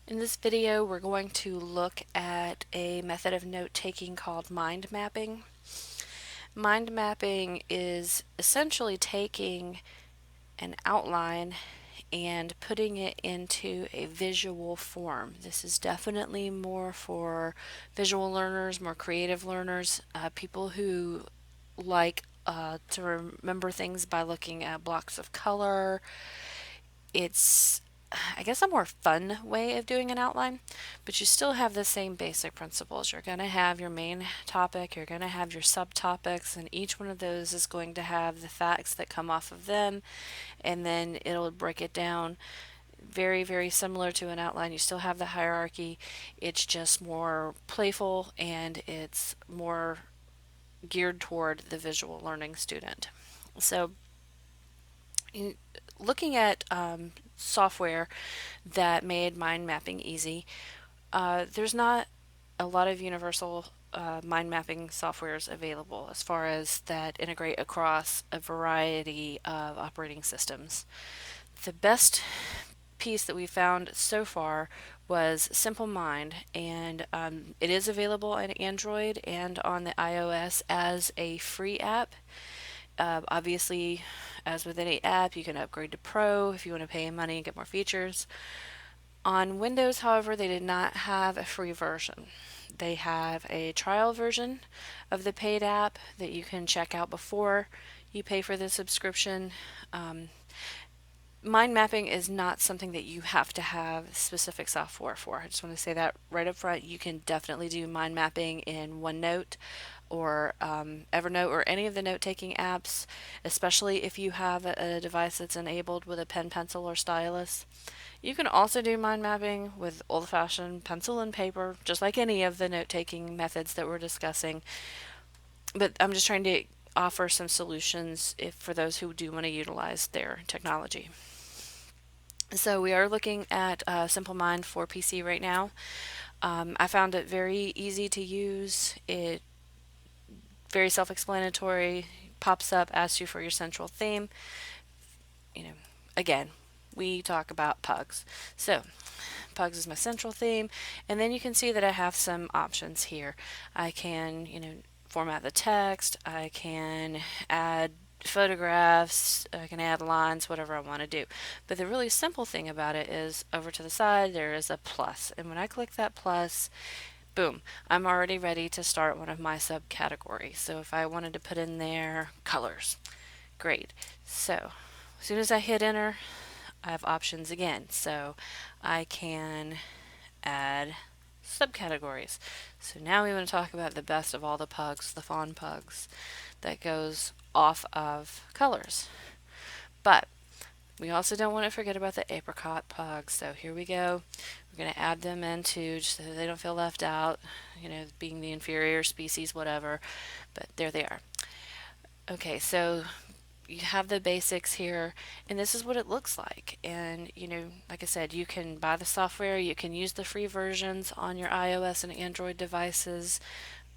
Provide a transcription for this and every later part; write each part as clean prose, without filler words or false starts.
In this video, we're going to look at a method of note-taking called mind mapping. Mind mapping is essentially taking an outline and putting it into a visual form. This is definitely more for visual learners, more creative learners, people who like to remember things by looking at blocks of color. It's, I guess, a more fun way of doing an outline, but you still have the same basic principles. You're going to have your main topic, you're going to have your subtopics, and each one of those is going to have the facts that come off of them, and then it'll break it down very, very similar to an outline. You still have the hierarchy, it's just more playful and it's more geared toward the visual learning student. So, looking at software that made mind mapping easy, there's not a lot of universal mind mapping softwares available as far as that integrate across a variety of operating systems. The best piece that we found so far was Simple Mind, and it is available on Android and on the iOS as a free app. Obviously, as with any app, you can upgrade to Pro if you want to pay money and get more features. On Windows, however, they did not have a free version. They have a trial version of the paid app that you can check out before you pay for the subscription. Mind mapping is not something that you have to have specific software for. I just want to say that right up front. You can definitely do mind mapping in OneNote or Evernote or any of the note-taking apps, especially if you have a device that's enabled with a pen, pencil, or stylus. You can also do mind mapping with old-fashioned pencil and paper, just like any of the note-taking methods that we're discussing. But I'm just trying to offer some solutions for those who do want to utilize their technology. So we are looking at Simple Mind for PC right now. I found it very easy to use. It very self-explanatory. Pops up, asks you for your central theme. Again, we talk about pugs. So pugs is my central theme, and then you can see that I have some options here. I can, format the text. I can add photographs, I can add lines, whatever I want to do. But the really simple thing about it is over to the side there is a plus, and when I click that plus, boom, I'm already ready to start one of my subcategories. So if I wanted to put in there colors, great. So as soon as I hit enter, I have options again. So I can add subcategories. So now we want to talk about the best of all the pugs, the fawn pugs, that goes off of colors. But we also don't want to forget about the apricot pugs. So here we go. We're going to add them into just so they don't feel left out, being the inferior species, whatever. But there they are. Okay, so you have the basics here, and this is what it looks like. And like I said, you can buy the software, you can use the free versions on your iOS and Android devices,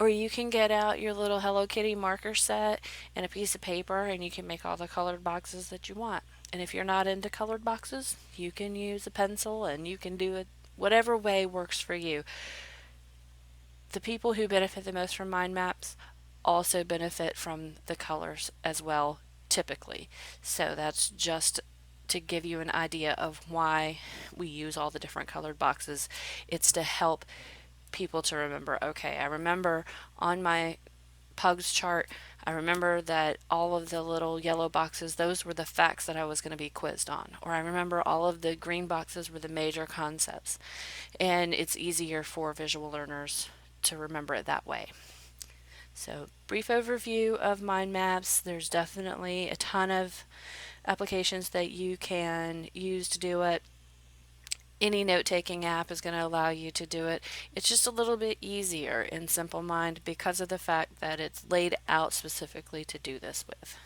or you can get out your little Hello Kitty marker set and a piece of paper, and you can make all the colored boxes that you want. And if you're not into colored boxes, you can use a pencil, and you can do it whatever way works for you. The people who benefit the most from mind maps also benefit from the colors as well, typically. So that's just to give you an idea of why we use all the different colored boxes. It's to help people to remember, okay, I remember on my pugs chart, I remember that all of the little yellow boxes, those were the facts that I was going to be quizzed on. Or I remember all of the green boxes were the major concepts. And it's easier for visual learners to remember it that way. So, brief overview of mind maps. There's definitely a ton of applications that you can use to do it. Any note-taking app is going to allow you to do it. It's just a little bit easier in Simple Mind because of the fact that it's laid out specifically to do this with.